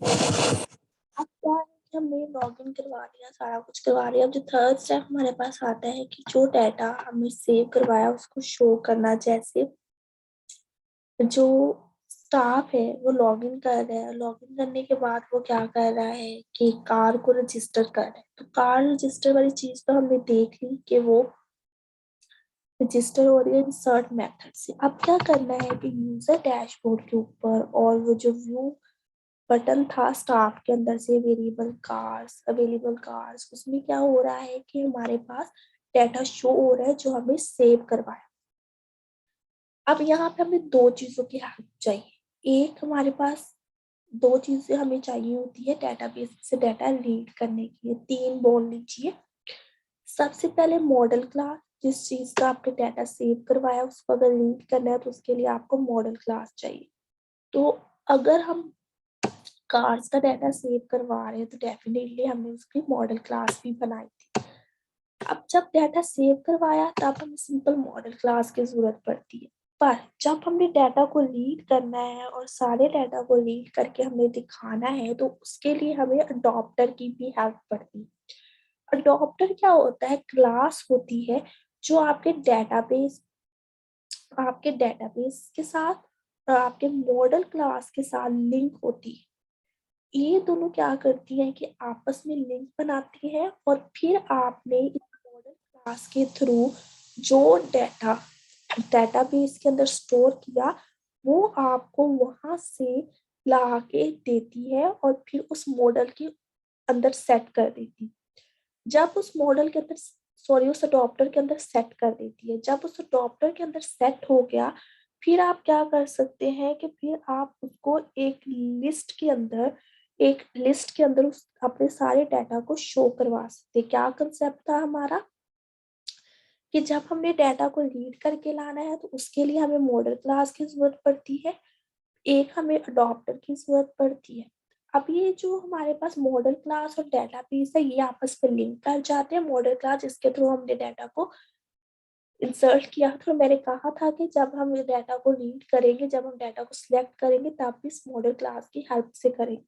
अब क्या है कि हमने लॉगिन करवा लिया, सारा कुछ करवा लिया। अब जो थर्ड स्टेप हमारे पास आता है कि जो डाटा हमने सेव करवाया उसको शो करना। जैसे जो स्टाफ है वो लॉगिन कर रहा है, लॉगिन करने के बाद वो क्या कर रहा है कि कार को रजिस्टर कर रहा है। तो कार रजिस्टर वाली चीज तो हमने देख ली कि वो रजिस्टर हो रही है इंसर्ट मेथड से। अब क्या करना है कि यूजर डैशबोर्ड के ऊपर और वो जो व्यू बटन था स्टाफ के अंदर से अवेलेबल कार्स, उसमें क्या हो रहा है कि हमारे पास डाटा शो हो रहा है जो हमें सेव करवाया। अब यहाँ पे हमें दो चीजों की हेल्प चाहिए। एक हमारे पास दो चीजें हमें चाहिए होती है डेटाबेस से डाटा रीड करने के लिए, तीन बोल लीजिए। सबसे पहले मॉडल क्लास, जिस चीज का आपने डाटा सेव करवाया उसको अगर रीड करना है तो उसके लिए आपको मॉडल क्लास चाहिए। तो अगर हम कार्स का डाटा सेव करवा रहे हैं तो डेफिनेटली हमने उसकी मॉडल क्लास भी बनाई थी। अब जब डाटा सेव करवाया तब हमें सिंपल मॉडल क्लास की जरूरत पड़ती है। पर जब हमने डाटा को रीड करना है और सारे डाटा को रीड करके हमें दिखाना है तो उसके लिए हमें अडॉप्टर की भी हेल्प पड़ती है। अडॉप्टर क्या होता है? क्लास होती है जो आपके डेटाबेस के साथ और आपके मॉडल क्लास के साथ लिंक होती है। ये दोनों क्या करती हैं कि आपस में लिंक बनाती हैं और फिर आपने इस मॉडल क्लास के थ्रू जो डाटा डेटाबेस के अंदर स्टोर किया वो आपको वहां से ला के देती है और फिर उस मॉडल के अंदर सेट कर देती है। जब उस मॉडल के अंदर सॉरी उस अडॉप्टर के अंदर सेट कर देती है, जब उस अडॉप्टर के अंदर सेट हो गया फिर आप क्या कर सकते हैं कि फिर आप उसको एक लिस्ट के अंदर उस अपने सारे डाटा को शो करवा सकते हैं। क्या कंसेप्ट था हमारा कि जब हमने डाटा को रीड करके लाना है तो उसके लिए हमें मॉडल क्लास की जरूरत पड़ती है, एक हमें अडॉप्टर की जरूरत पड़ती है। अब ये जो हमारे पास मॉडल क्लास और डेटाबेस है ये आपस में लिंक कर जाते हैं। मॉडल क्लास जिसके थ्रू हमने डाटा को इंसर्ट किया था, मैंने कहा था कि जब हम ये डाटा को रीड करेंगे, जब हम डाटा को सिलेक्ट करेंगे तब भी इस मॉडल क्लास की हेल्प से करेंगे।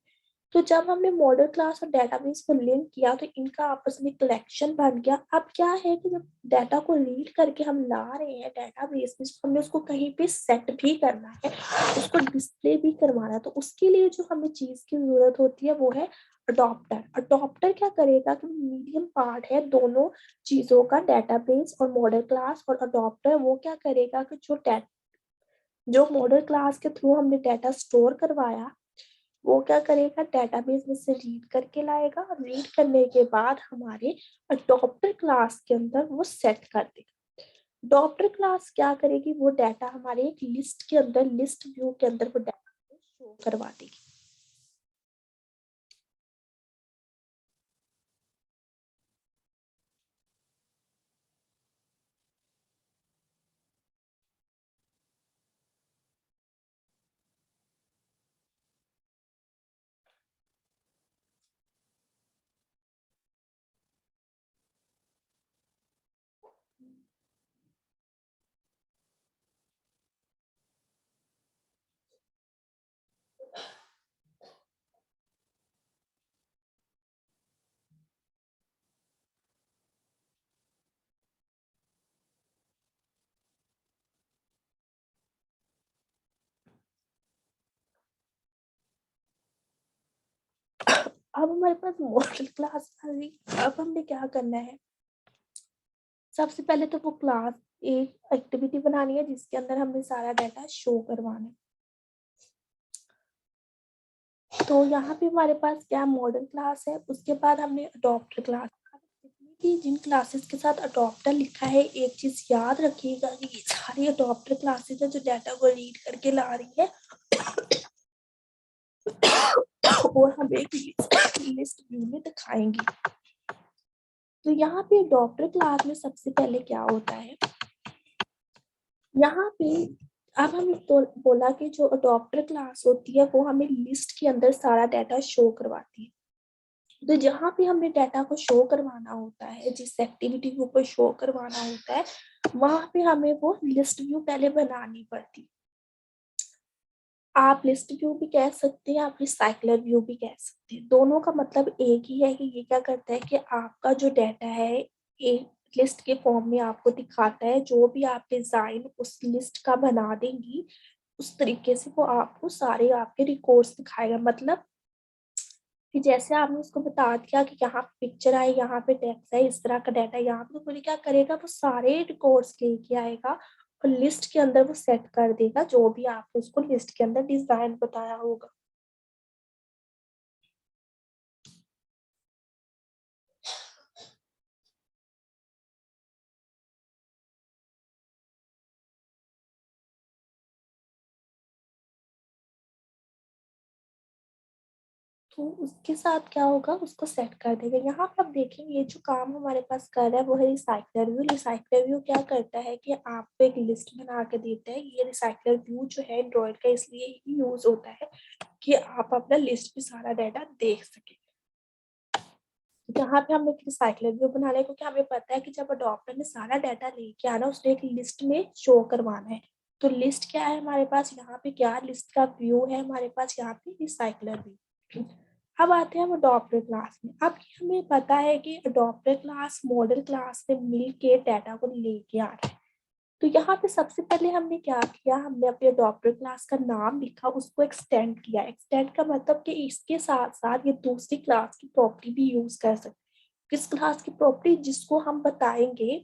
तो जब हमने मॉडल क्लास और डेटाबेस को लिंक किया तो इनका आपस में कलेक्शन बन गया। अब क्या है कि जब डाटा को रीड करके हम ला रहे हैं डेटाबेस में, हमने उसको कहीं पे सेट भी करना है, उसको डिस्प्ले भी करवाना है, तो उसके लिए जो हमें चीज की जरूरत होती है वो है अडॉप्टर। अडॉप्टर क्या करेगा कि मीडियम पार्ट है दोनों चीजों का, डेटाबेस और मॉडल क्लास। और अडॉप्टर वो क्या करेगा कि जो मॉडल क्लास के थ्रू हमने डाटा स्टोर करवाया वो क्या करेगा डेटाबेस में से रीड करके लाएगा और रीड करने के बाद हमारे अडॉप्टर क्लास के अंदर वो सेट कर देगा। अडॉप्टर क्लास क्या करेगी? वो डाटा हमारे एक लिस्ट के अंदर, लिस्ट व्यू के अंदर वो डाटा शो करवा देगी। अब हमारे पास मॉडल क्लास आ गई। अब हमने क्या करना है? सबसे पहले तो वो क्लास एक एक्टिविटी बनानी है जिसके अंदर हमने सारा डाटा शो करवाना है। तो यहाँ पे हमारे पास क्या मॉडल क्लास है, उसके बाद हमने अडॉप्टर क्लास। जितनी भी जिन क्लासेस के साथ अडॉप्टर लिखा है एक चीज याद रखिएगा कि ये सारी अडॉप्टर क्लासेस है जो डाटा को रीड करके ला रही है और हमें एक लिस्ट व्यू में दिखाएंगी। तो यहाँ पे अडॉप्टर क्लास में सबसे पहले क्या होता है, यहाँ पे अब हम तो बोला कि जो अडॉप्टर क्लास होती है वो हमें लिस्ट के अंदर सारा डाटा शो करवाती है। तो जहाँ पे हमने डाटा को शो करवाना होता है, जिस एक्टिविटी को ऊपर शो करवाना होता है वहां पे हमें वो लिस्ट व्यू पहले बनानी पड़ती। आप लिस्ट व्यू भी कह सकते हैं, आप रिसाइकलर व्यू भी कह सकते हैं। दोनों का मतलब एक ही है कि ये क्या करता है कि आपका जो डाटा है एक लिस्ट के फॉर्म में आपको दिखाता है। जो भी आप डिजाइन उस लिस्ट का बना देंगी उस तरीके से वो आपको सारे आपके रिकॉर्ड्स दिखाएगा। मतलब कि जैसे आपने उसको बता दिया कि यहाँ पिक्चर है, यहाँ पे टेक्स्ट है, इस तरह का डाटा है यहाँ पे, तो वो क्या करेगा, वो सारे रिकॉर्ड्स लेके आएगा और लिस्ट के अंदर वो सेट कर देगा जो भी आपने उसको लिस्ट के अंदर डिजाइन बताया होगा। तो उसके साथ क्या होगा, उसको सेट कर देगा। यहाँ पे आप देखेंगे ये जो काम हमारे पास कर रहा है वो है रिसाइकलर व्यू। रिसाइकलर व्यू क्या करता है कि आपको एक लिस्ट बना के देता है। ये रिसाइकलर व्यू जो है एंड्रॉइड का इसलिए ही यूज होता है कि आप अपना लिस्ट में सारा डाटा देख सके। यहाँ पे हमने एक रिसाइकलर व्यू बना लिया क्योंकि हमें पता है कि जब अडॉप्टर ने सारा डाटा लेके आना उसने एक लिस्ट में शो करवाना है। तो लिस्ट क्या है हमारे पास यहाँ पे, क्या लिस्ट का व्यू है हमारे पास यहाँ पे, रिसाइकलर व्यू। अब आते हैं हम अडॉप्टर क्लास में। अब हमें पता है कि अडॉप्टर क्लास मॉडल क्लास से मिल के डाटा को लेके आ रहा है। तो यहाँ पे सबसे पहले हमने क्या किया, हमने अपने अडॉप्टर क्लास का नाम लिखा, उसको एक्सटेंड किया। एक्सटेंड का मतलब कि इसके साथ साथ ये दूसरी क्लास की प्रॉपर्टी भी यूज कर सकते। किस क्लास की प्रॉपर्टी, जिसको हम बताएंगे,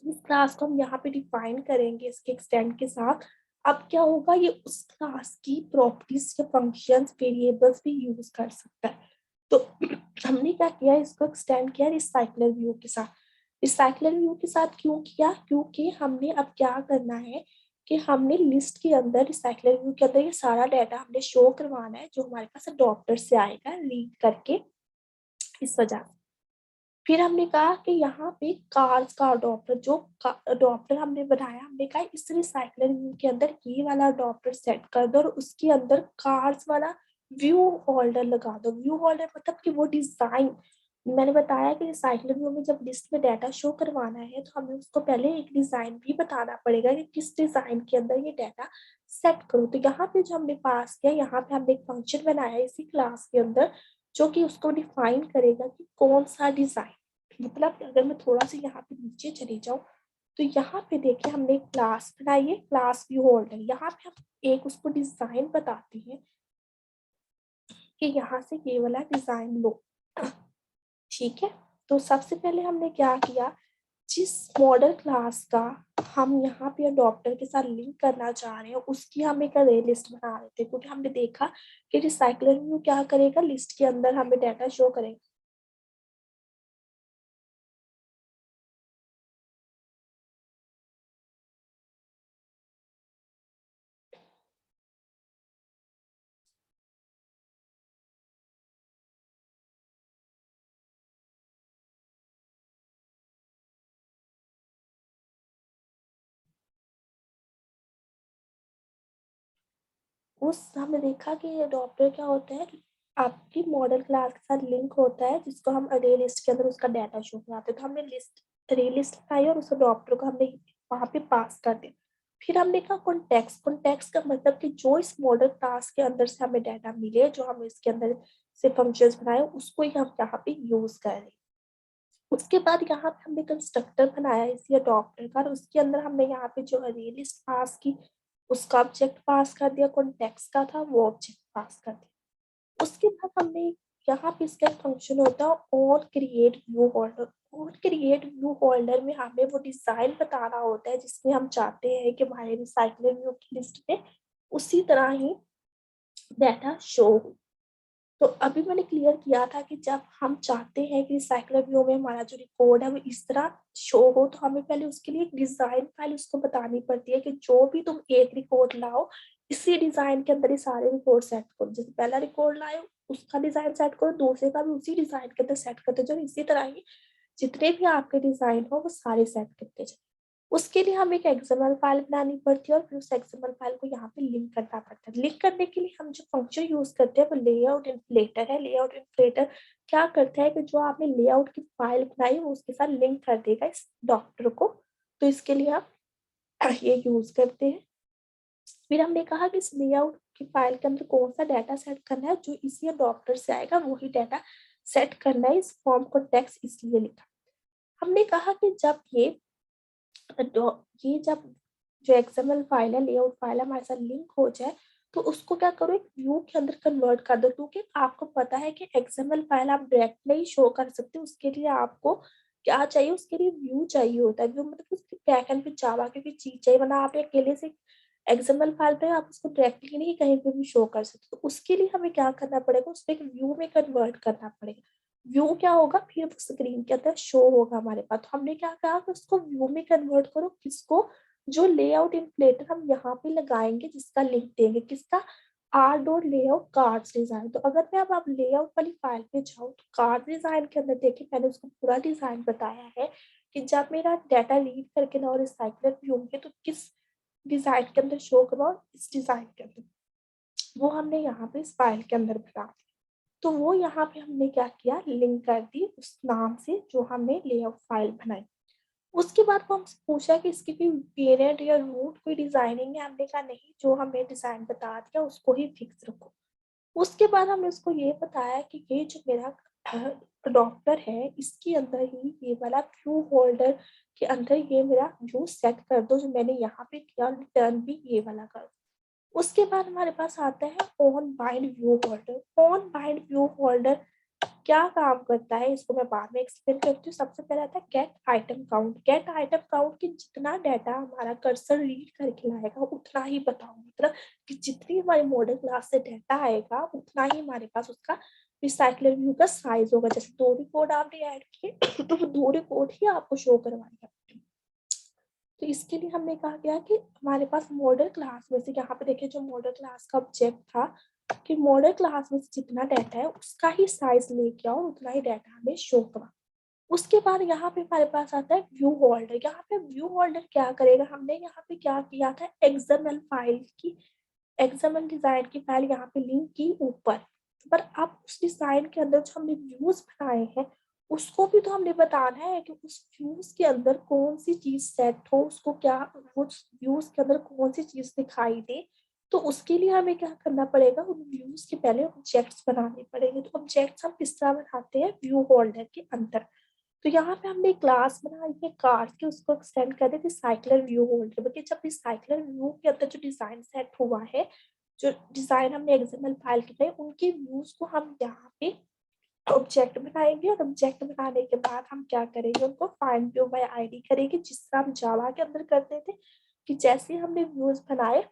इस क्लास को हम यहाँ पे डिफाइन करेंगे इसके एक्सटेंड के साथ। अब क्या होगा, ये उस क्लास की प्रॉपर्टीज या फंक्शंस वेरिएबल्स भी यूज कर सकता है। तो हमने क्या किया, इसको एक्सटेंड किया रिसाइकलर व्यू के साथ। रिसाइकलर व्यू के साथ क्यों किया, क्योंकि हमने अब क्या करना है कि हमने लिस्ट के अंदर रिसाइकलर व्यू के अंदर ये सारा डाटा हमने शो करवाना है जो हमारे पास अडॉप्टर से आएगा रीड करके। इस वजह से फिर हमने कहा कि यहाँ पे कार्स का अडॉप्टर, जो अडॉप्टर हमने बनाया, हमने कहा इस रिसाइकलर व्यू के अंदर ये वाला अडॉप्टर सेट कर दो और उसके अंदर कार्स वाला व्यू होल्डर लगा दो। व्यू होल्डर मतलब कि वो डिजाइन, मैंने बताया कि रिसाइकलर व्यू में जब लिस्ट में डाटा शो करवाना है तो हमें उसको पहले एक डिजाइन भी बताना पड़ेगा कि किस डिजाइन के अंदर ये डाटा सेट करो। तो यहाँ पे जो हमने पास किया, यहाँ पे हमने एक फंक्शन बनाया इसी क्लास के अंदर जो कि उसको डिफाइन करेगा कि कौन सा डिजाइन। मतलब अगर मैं थोड़ा सा यहाँ पे नीचे चली जाऊँ तो यहाँ पे देखिए हमने एक क्लास बनाई है, क्लास व्यू होल्डर। यहाँ पे हम एक उसको डिजाइन बताते हैं कि यहाँ से ये वाला डिजाइन लो। ठीक है, तो सबसे पहले हमने क्या किया, जिस मॉडल क्लास का हम यहाँ पे अडॉप्टर के साथ लिंक करना चाह रहे हैं उसकी हम एक अरे लिस्ट बना रहे थे, क्योंकि हमने देखा कि रिसाइकलर व्यू क्या करेगा, लिस्ट के अंदर हमें डाटा शो करेगा। उस हमने देखा कि अडॉप्टर क्या होता है, आपकी मॉडल क्लास के साथ लिंक होता है जिसको हम अरे लिस्ट के अंदर उसका डाटा शो कराते हैं। तो हमने लिस्ट अरे लिस्ट बनाई और उस अडॉप्टर को हमने वहां पे पास कर दिया। फिर हमने कहा कॉन्टेक्स्ट। कॉन्टेक्स्ट का मतलब कि जो इस मॉडल क्लास के अंदर से हमें डाटा मिले, जो हम इसके अंदर से फंक्शंस बनाए, उसको ही हम यहाँ पे यूज कर रहे हैं। उसके बाद यहाँ पे हमने कंस्ट्रक्टर बनाया इसी अडॉप्टर का और उसके अंदर हमने यहाँ पे जो अरे लिस्ट पास की उसका ऑब्जेक्ट पास कर दिया, कॉन्टेक्स्ट का था वो ऑब्जेक्ट पास कर दिया। उसके बाद हमने यहाँ पे इसका फंक्शन होता है और क्रिएट व्यू होल्डर। और क्रिएट व्यू होल्डर में हमें वो डिजाइन बताना होता है जिसमें हम चाहते हैं कि हमारे रिसाइकलर व्यू की लिस्ट में उसी तरह ही डाटा शो हो। तो अभी मैंने क्लियर किया था कि जब हम चाहते हैं कि रिसाइकलर व्यू में हमारा जो रिकॉर्ड है वो इस तरह शो हो तो हमें पहले उसके लिए एक डिजाइन फाइल उसको बतानी पड़ती है कि जो भी तुम एक रिकॉर्ड लाओ इसी डिजाइन के अंदर ही सारे रिकॉर्ड सेट करो। जैसे पहला रिकॉर्ड लाए उसका डिजाइन सेट करो, दूसरे का भी उसी डिजाइन के अंदर सेट करते जाओ। इसी तरह ही जितने भी आपके डिजाइन हो वो सारे सेट करते जाओ। उसके लिए हमें एक एक्सएमएल फाइल बनानी पड़ती है और फिर उस एक्सएमएल फाइल को यहाँ पे लिंक करना पड़ता है। लिंक करने के लिए हम जो फंक्शन यूज करते हैं वो लेआउट इन्फ्लेटर है। लेआउट इन्फ्लेटर क्या करता है कि जो आपने लेआउट की फाइल बनाई वो उसके साथ लिंक कर देगा इस डॉक्टर को। तो इसके लिए हम ये यूज करते हैं। फिर हमने कहा कि इस लेआउट आपकी फाइल के अंदर कौन सा डाटा सेट करना है, जो इसी अडॉप्टर से आएगा वही डाटा सेट करना है। इस फॉर्म को टेक्स्ट इसलिए लिखा। हमने कहा कि जब जब जो एक्सएमएल फाइल है, लेआउट फाइल हमारे साथ लिंक हो जाए, तो उसको क्या करो, एक व्यू के अंदर कन्वर्ट कर दो। क्योंकि आपको पता है कि एक्सएमएल फाइल आप डायरेक्ट नहीं शो कर सकते, उसके लिए आपको क्या चाहिए, उसके लिए व्यू चाहिए होता है। व्यू मतलब उसके बैकएंड पे जावा की चीज चाहिए, वरना आप अकेले से एक्सएमएल फाइल पे आप उसको डायरेक्टली नहीं कहीं पे भी शो कर सकते। तो उसके लिए हमें क्या करना पड़ेगा, उसको एक व्यू में कन्वर्ट करना पड़ेगा। व्यू क्या होगा, फिर स्क्रीन के अंदर शो होगा हमारे पास। तो हमने क्या कहा कि उसको व्यू में कन्वर्ट करो। किसको, जो लेआउट इन्फ्लेटर हम यहाँ पे लगाएंगे, जिसका लिंक देंगे, किसका, R dot layout cards design. तो अगर मैं अब आप लेआउट वाली फाइल पे जाऊँ तो कार्ड डिजाइन के अंदर देखिए, मैंने उसको पूरा डिजाइन बताया है कि जब मेरा डाटा रीड करके ना और रिसाइकलर भी होंगे तो किस डिजाइन के अंदर शो करवाओ, इस डिजाइन के अंदर। वो हमने यहाँ पे इस फाइल के अंदर बता दिया। तो वो यहाँ पे हमने क्या किया, लिंक कर दी उस नाम से जो हमने लेआउट फाइल बनाई। उसके बाद वो हमसे पूछा कि इसकी कोई पेरेंट या रूट कोई डिजाइनिंग है। हमने कहा नहीं, जो हमें डिजाइन बता दिया उसको ही फिक्स रखो। उसके बाद हमने उसको ये बताया कि ये जो मेरा अडॉप्टर है, इसके अंदर ही ये वाला व्यू होल्डर के अंदर ये मेरा व्यू सेट कर दो, जो मैंने यहाँ पे किया, रिटर्न भी ये वाला कर दो। उसके बाद हमारे पास आता है on bind view holder. On bind view holder क्या काम करता है, इसको मैं बाद में एक्सप्लेन करती हूँ। सबसे पहले आता है gate item count. Gate item count की जितना डाटा हमारा कर्सर रीड करके लाएगा उतना ही बताओ, मतलब कि जितनी हमारी मॉडल क्लास से डाटा आएगा उतना ही हमारे पास उसका रिसाइकलर व्यू का साइज होगा। जैसे 2 रिकॉर्ड आपने ऐड किए तो वो 2 रिकॉर्ड ही आपको शो करवाएगा। तो इसके लिए हमने कहा गया कि हमारे पास मॉडल क्लास में से, यहाँ पे देखिए जो मॉडल क्लास का ऑब्जेक्ट था, कि मॉडल क्लास में से जितना डाटा है उसका ही साइज लेके आओ, उतना ही डाटा हमें शो करवा। उसके बाद यहाँ पे हमारे पास आता है व्यू होल्डर। यहाँ पे व्यू होल्डर क्या करेगा, हमने यहाँ पे क्या किया था, एक्सएमएल फाइल की, एक्सएमएल डिजाइन की फाइल यहाँ पे लिंक की ऊपर। पर अब उस डिजाइन के अंदर जो हमने व्यूज बनाए हैं उसको भी तो हमने बताना है कि उस व्यूज के अंदर कौन सी चीज सेट हो, उसको क्या, उस व्यूज के अंदर कौन सी चीज दिखाई दे। तो उसके लिए हमें क्या करना पड़ेगा, उन व्यूज के पहले ऑब्जेक्ट्स बनाने पड़ेंगे। तो ऑब्जेक्ट्स हम किस तरह बनाते हैं, व्यू होल्डर के अंदर। तो यहाँ पे हमने क्लास बनाई है कार्ड के, उसको एक्सटेंड कर देते साइक्लर व्यू होल्डर। बल्कि जब रिसाइकलर व्यू के अंदर जो डिजाइन सेट हुआ है, जो डिजाइन हमने एक्सएमएल फाइल के लिए, उनके व्यूज को हम यहाँ पे ऑब्जेक्ट बनाएंगे। और ऑब्जेक्ट बनाने के बाद हम क्या करेंगे, उनको फाइंड व्यू बाय आईडी करेंगे, जिस तरह हम जावा के अंदर करते थे कि जैसे हमने व्यूज बनाए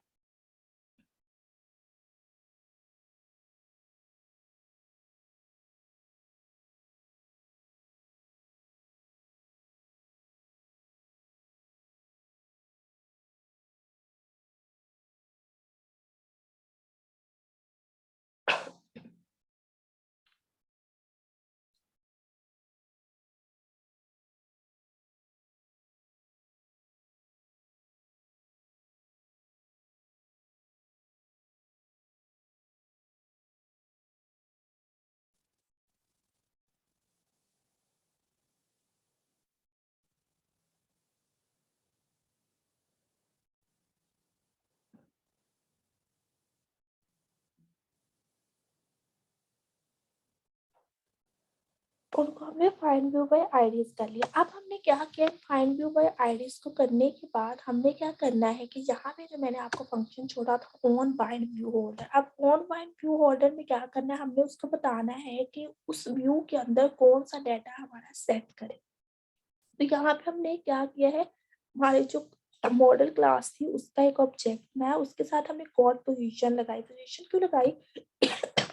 उनको हमने फाइंड व्यू बाय आईडीज कर लिया। अब हमने क्या किया, फाइंड व्यू बाय आईडीज को करने के बाद हमने क्या करना है कि यहाँ पे जो मैंने आपको फंक्शन छोड़ा था ऑन बाइंड व्यू होल्डर, अब ऑन बाइंड व्यू होल्डर में क्या करना है, हमने उसको बताना है कि उस व्यू के अंदर कौन सा डाटा हमारा सेट करे। तो यहाँ पे हमने क्या किया है, हमारे जो मॉडल क्लास थी उसका एक ऑब्जेक्ट बनाया, उसके साथ हमने कॉर्ड पोजीशन लगाई। पोजीशन क्यों लगाई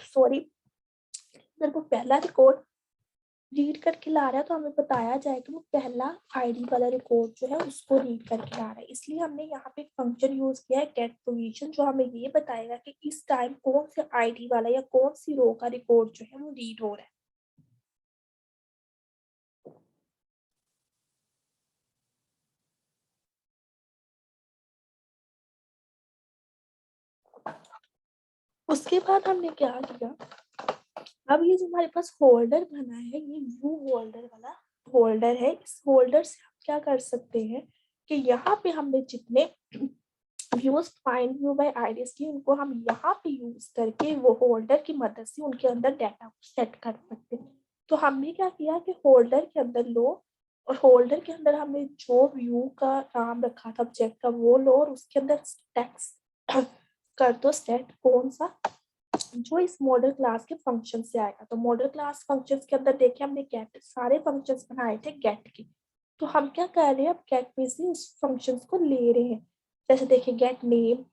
सॉरी, मेरे को पहला रिकॉर्ड रीड करके ला रहा है तो हमें बताया जाए कि वो पहला आईडी वाला रिकॉर्ड जो है उसको रीड करके ला रहा है। इसलिए हमने यहाँ पे एक फंक्शन यूज किया है गेट पोजीशन, जो हमें ये बताएगा कि इस टाइम कौन से आईडी वाला या कौन सी रो का रिकॉर्ड जो है वो रीड हो रहा है। उसके बाद हमने क्या किया, अब ये जो हमारे पास होल्डर बना है, ये व्यू होल्डर वाला होल्डर है। इस होल्डर से हम क्या कर सकते हैं कि यहाँ पे हमने जितने use find view by IDs की, उनको हम यहाँ पे यूज करके वो होल्डर की मदद से उनके अंदर डाटा को सेट कर सकते हैं। तो हमने क्या किया कि होल्डर के अंदर लो, और होल्डर के अंदर हमने जो व्यू का नाम रखा था ऑब्जेक्ट का वो लो, और उसके अंदर टेक्स्ट कर दो सेट कौन सा, जो इस मॉडल क्लास के फंक्शन से आएगा। तो मॉडल क्लास फंक्शंस के अंदर देखिए हमने गेट सारे फंक्शंस बनाए थे गेट के, तो हम क्या कर रहे हैं अब गेट में से उस फंक्शंस को ले रहे हैं। जैसे देखिए get name,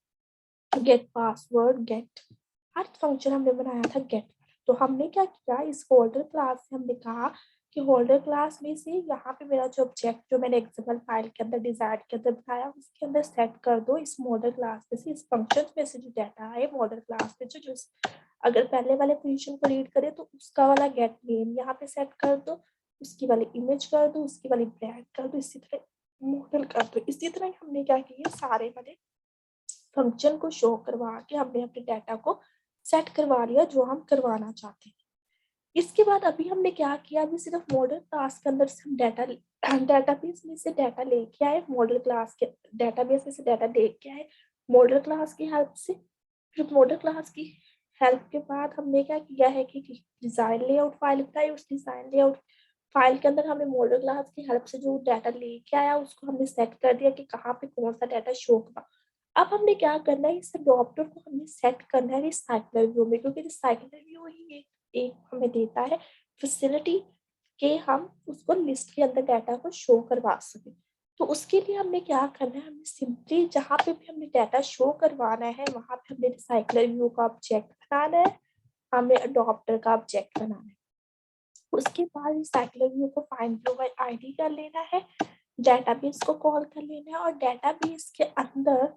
get password, get, हर फंक्शन हमने बनाया था गेट। तो हमने क्या किया इस होल्डर क्लास से, हमने कहा कि होल्डर क्लास में से यहाँ पे मेरा जो ऑब्जेक्ट जो मैंने एग्जाम्पल फाइल के अंदर डिजाइन के अंदर बनाया उसके अंदर सेट कर दो इस मॉडल क्लास में से, इस फंक्शन में से जो डाटा है मॉडल क्लास में जो अगर पहले वाले पोजीशन को रीड करे तो उसका वाला गेट नेम यहाँ पे सेट कर दो, उसकी वाली इमेज कर दो, उसकी वाली ब्रांड कर दो, इसी तरह मॉडल कर दो। इसी तरह हमने क्या किया सारे वाले फंक्शन को शो करवा के हमने अपने डाटा को सेट करवा लिया जो हम करवाना चाहते हैं। इसके बाद अभी हमने क्या किया, अभी सिर्फ मॉडल क्लास के अंदर से हम डाटाबेस में से डाटा लेके आए, मॉडल क्लास के डाटाबेस में से डाटा लेके आए मॉडल क्लास की हेल्प से। फिर मॉडल क्लास की हेल्प के बाद हमने क्या किया है कि डिजाइन लेआउट फाइल बनाई, उस डिजाइन लेआउट फाइल के अंदर हमने मॉडल क्लास की हेल्प से जो डाटा लेके आया उसको हमने सेट कर दिया कि कहाँ पे कौन सा डाटा शो होगा। अब हमने क्या करना है, इस अडॉप्टर को हमने सेट करना है रिसाइकलर व्यू में, क्योंकि रिसाइकलर व्यू ही एक हमें देता है फैसिलिटी कि हम उसको लिस्ट के अंदर डाटा को शो करवा सकें। तो उसके लिए हमने क्या करना है, हमने सिंपली जहाँ पे भी हमने डाटा शो करवाना है वहाँ पे हमने रिसाइकलर व्यू का ऑब्जेक्ट बनाना है, हमें अडॉप्टर का ऑब्जेक्ट बनाना है। उसके बाद रिसाइकलर व्यू को फाइंड व्यू बाय आईडी कर लेना है, डेटाबेस को कॉल कर लेना है, और डेटाबेस के अंदर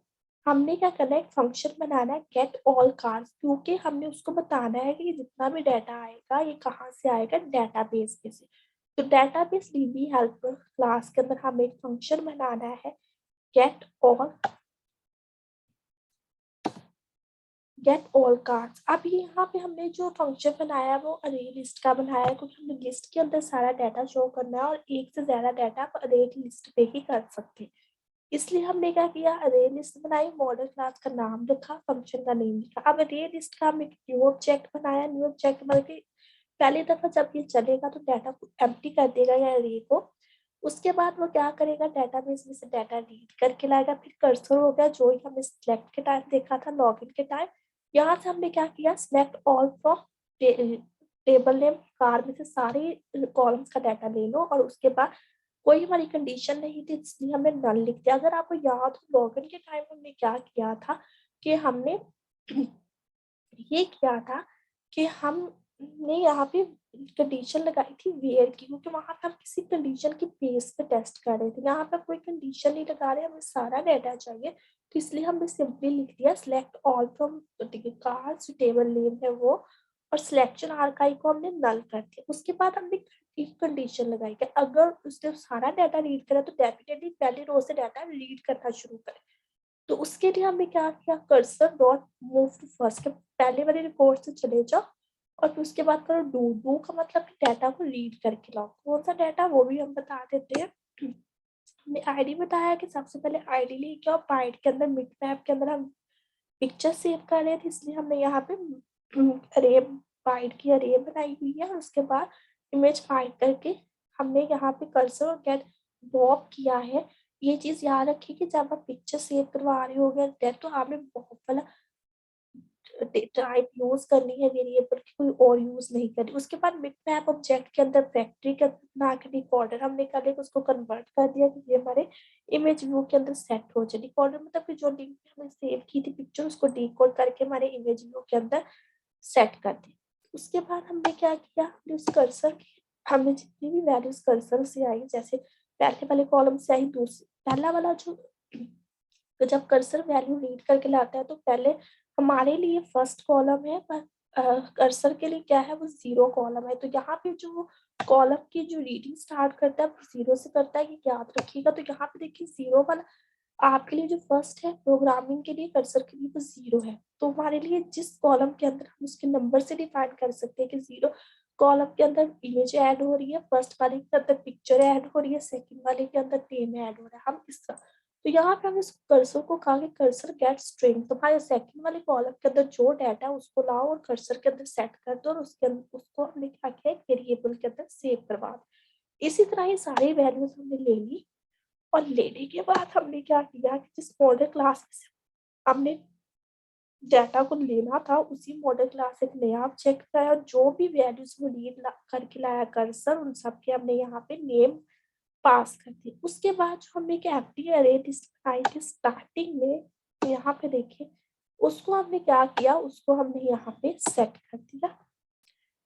हमने क्या करना है एक फंक्शन बनाना है गेट ऑल कार्ड्स, क्योंकि हमने उसको बताना है कि जितना भी डाटा आएगा ये कहाँ से आएगा, डेटाबेस में से। तो डेटाबेस डीबी हेल्पर क्लास के अंदर हमें एक फंक्शन बनाना है गेट ऑल कार्ड्स। अब यहाँ पे हमने जो फंक्शन बनाया वो अरे लिस्ट का बनाया है, क्योंकि हमने लिस्ट के अंदर सारा डाटा शो करना है और एक से ज्यादा डाटा आप अरे लिस्ट पे ही कर सकते हैं। इसलिए हमने क्या किया, अरे लिस्ट बनाई, मॉडल क्लास का नाम लिखा, फंक्शन का नेम लिखा। अब अरे लिस्ट का हमने न्यू ऑब्जेक्ट बनाया, न्यू ऑब्जेक्ट मतलब कि पहली दफा जब ये चलेगा तो डाटा को एम्प्टी कर देगा या अरे को। उसके बाद वो क्या करेगा, डाटाबेस में से डाटा रीड करके लाएगा। फिर कर्सर हो गया जो ही हमने सिलेक्ट के टाइम देखा था लॉगिन के टाइम, यहाँ से हमने क्या किया select all from table name car में से सारे कॉलम्स का डाटा ले लो, और उसके बाद कोई हमारी कंडीशन नहीं थी इसलिए हमने नल लिख दिया। अगर आपको याद हो लॉगिन के टाइम हमने क्या किया था कि हमने ये किया था कि हमने यहाँ पे कंडीशन लगाई थी वेयर की, क्योंकि वहां पे हम किसी कंडीशन की बेस पे टेस्ट कर रहे थे। यहाँ पे कोई कंडीशन नहीं लगा रहे, हमें सारा डाटा चाहिए, तो इसलिए हमने सिंपली लिख दिया select all from cards, table name है वो, और सिलेक्शन आर्काइव को हमने नल कर दिया। उसके बाद हमने एक कंडीशन लगाई कि अगर उसने सारा डाटा रीड करा तो डेफिनेटली पहली रो से डाटा रीड करना शुरू करे। तो उसके लिए हमने क्या किया, cursor dot move to first के पहले वाले रिकॉर्ड से चले जाओ, और फिर उसके बाद करो डू। डू का मतलब कि डाटा को रीड करके लाओ, कौन सा डाटा वो भी हम बता देते हैं। हमने आईडी बताया कि सबसे पहले आईडी लेके आओ, बाइट के अंदर मिड मैप के अंदर हम पिक्चर सेव कर रहे थे इसलिए हमने यहाँ पे अरे बाइट की अरे बनाई हुई है, और उसके बाद इमेज फाइंड करके हमने यहाँ पे कर्सर और गेट बॉब किया है। ये चीज याद रखिए कि जब आप पिक्चर सेव करवा रहे हो तो आपने बॉब वाला टाइप यूज करनी है वेरिएबल की, कोई और यूज नहीं करनी। उसके बाद बिट मैप ऑब्जेक्ट के अंदर फैक्ट्री का बना के डिकोडर हमने कर लिया, उसको कन्वर्ट कर दिया कि ये हमारे इमेज व्यू के अंदर सेट हो जाए। डिकोडर मतलब कि जो लिंक हमने सेव की थी पिक्चर उसको डिकोड करके हमारे इमेज व्यू के अंदर सेट कर दी। उसके बाद हमने क्या किया, हमने उस कर्सर की हमें जितनी भी वैल्यूज कर्सर से आई, जैसे पहले वाले कॉलम से आई, दूसरे पहला वाला जो तो जब कर्सर वैल्यू रीड करके लाता है तो पहले हमारे लिए फर्स्ट कॉलम है, पर कर्सर के लिए क्या है वो जीरो कॉलम है। तो यहाँ पे जो कॉलम की जो रीडिंग स्टार्ट करता है वो जीरो से करता है, ये याद रखिएगा। तो यहाँ पे देखिए जीरो वाला आपके लिए जो फर्स्ट है प्रोग्रामिंग के लिए कर्सर के लिए वो जीरो है। तो हमारे लिए जिस कॉलम के अंदर हम उसके नंबर से डिफाइन कर सकते हैं कि जीरो कॉलम के अंदर इमेज ऐड हो रही है, फर्स्ट वाले के अंदर पिक्चर ऐड हो रही है, सेकंड वाले के अंदर नेम ऐड हो रहा है, हम इस तो यहाँ पे हमने इस कर्सर को कहा कि कर्सर गेट स्ट्रिंग, तुम्हारे सेकंड वाले कॉलम के अंदर जो डाटा है उसको लाओ और कर्सर के अंदर सेट कर दो, और उसके अंदर उसको हमने क्या किया, वेरिएबल के अंदर सेव करवा दो। इसी तरह ये सारी वैल्यूज हमने ले ली, और लेने के बाद हमने क्या किया कि जिस मॉडल क्लास से हमने डाटा को लेना था उसी मॉडल क्लास से एक नया ऑब्जेक्ट बनाया, और जो भी वैल्यूज वो रीड करके लाया कर्सर, उन सब के हमने यहाँ पे नेम पास कर दी। उसके बाद जो हमने एक एम्प्टी अरे लिस्ट बनाई थी स्टार्टिंग में, तो यहाँ पे देखिए उसको हमने क्या किया, उसको हमने यहाँ पे सेट कर दिया,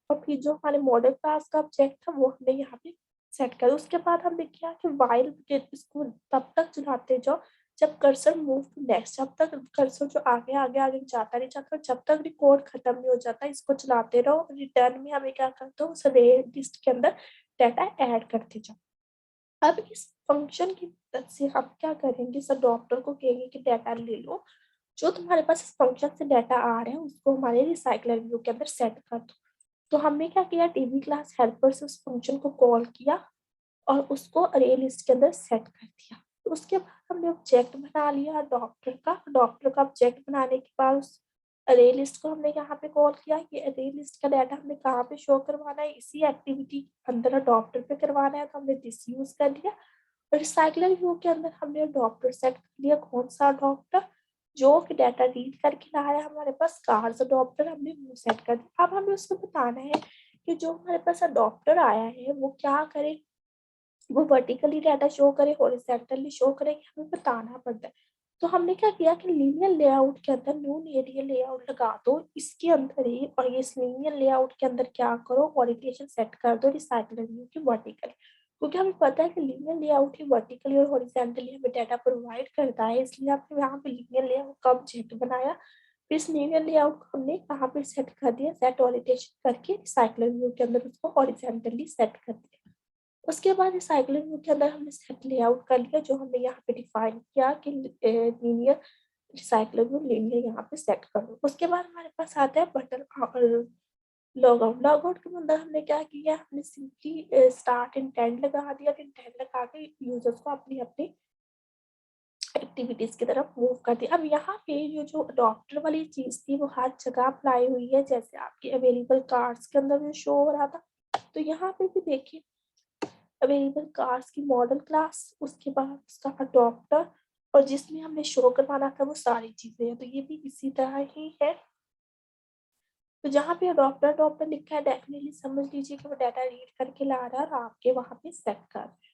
और फिर जो हमारे मॉडल क्लास का ऑब्जेक्ट था वो हमने यहाँ पे सेट कर दिया। उसके बाद हमने किया कि वाइल इसको तब तक चलाते जाओ जब कर्सर मूव टू नेक्स्ट, जब तक कर्सर जो आगे आगे आगे जाता नहीं जाता, जब तक रिकॉर्ड खत्म नहीं हो जाता, इसको चलाते रहो। रिटर्न में हमें क्या करते हो, उस अरे लिस्ट के अंदर डाटा ऐड करते जाओ। अब इस फंक्शन की मदद से हम क्या करेंगे, इस अडॉप्टर को कहेंगे कि डाटा ले लो, जो तुम्हारे पास इस फंक्शन से डाटा आ रहे हैं उसको हमारे रिसाइकलर व्यू के अंदर सेट कर दो। तो हमने क्या किया, टीवी क्लास हेल्पर से उस फंक्शन को कॉल किया और उसको अरे लिस्ट के अंदर सेट कर दिया। तो उसके बाद हमने ऑब्जेक्ट बना लिया अडॉप्टर का ऑब्जेक्ट बनाने के बाद उस अरे लिस्ट को हमने यहाँ पे कॉल किया। ये अरे लिस्ट का डाटा हमने कहाँ पे शो करवाना है, इसी एक्टिविटी के अंदर अडॉप्टर पे करवाना है, तो हमने दिस यूज कर लिया। और रिसाइकलर व्यू के अंदर हमने अडॉप्टर सेट कर लिया, कौन सा अडॉप्टर, जो कि डाटा रीड करके लाया हमारे पास कार्स अडॉप्टर, हमने वो सेट कर दिया। अब हमें उसको बताना है कि जो हमारे पास अडॉप्टर आया है वो क्या करे, वो वर्टिकली डाटा शो करे, हॉरिजॉन्टली शो करे, कि हमें बताना पड़ता है। तो हमने क्या किया कि लीनियर लेआउट के अंदर न्यू एरिया लेआउट लगा दो इसके अंदर ही, और ये इस लीनियर लेआउट के अंदर क्या करो, ओरिएंटेशन सेट कर दो रिसाइकलर व्यू की वर्टिकल, क्योंकि हमें पता है कि लीनियर लेआउट ही वर्टिकली और हॉरिजॉन्टली हमें डाटा प्रोवाइड करता है, इसलिए हमने यहाँ पे लीनियर लेआउट का ऑब्जेक्ट बनाया। फिर इस लीनियर लेआउट को हमने कहाँ पे सेट कर दिया, सेट ओरिएंटेशन करके रिसाइकलर व्यू के अंदर उसको हॉरिजॉन्टली सेट कर दिया। उसके बाद इस साइक्लिक व्यू के अंदर हमने सेट लेआउट कर लिया, जो हमने यहाँ पे डिफाइन किया कि लीनियर रिसाइकलर व्यू लीनियर यहाँ पे सेट कर दो। उसके बाद हमारे पास आता है बटन लॉग आउट के अंदर हमने क्या किया, हमने सिंपली स्टार्ट इंटेंड लगा दिया, इंटेंड लगा के यूजर्स को अपनी अपनी एक्टिविटीज की तरफ मूव कर दिया। अब यहाँ पे ये जो अडॉप्टर वाली चीज थी वो हर जगह अप्लाई हुई है, जैसे आपके अवेलेबल कार्ड्स के अंदर जो शो हो रहा था, तो यहाँ पे भी देखिए अवेलेबल कार्स की मॉडल क्लास, उसके बाद उसका अडॉप्टर, और जिसमें हमने शो करवाना था वो सारी चीजें हैं, तो ये भी इसी तरह ही है। तो जहाँ पे अडॉप्टर अडॉप्टर लिखा है डेफिनेटली समझ लीजिए कि वो डाटा रीड करके ला रहा है और आपके वहाँ पे सेट कर रहा है।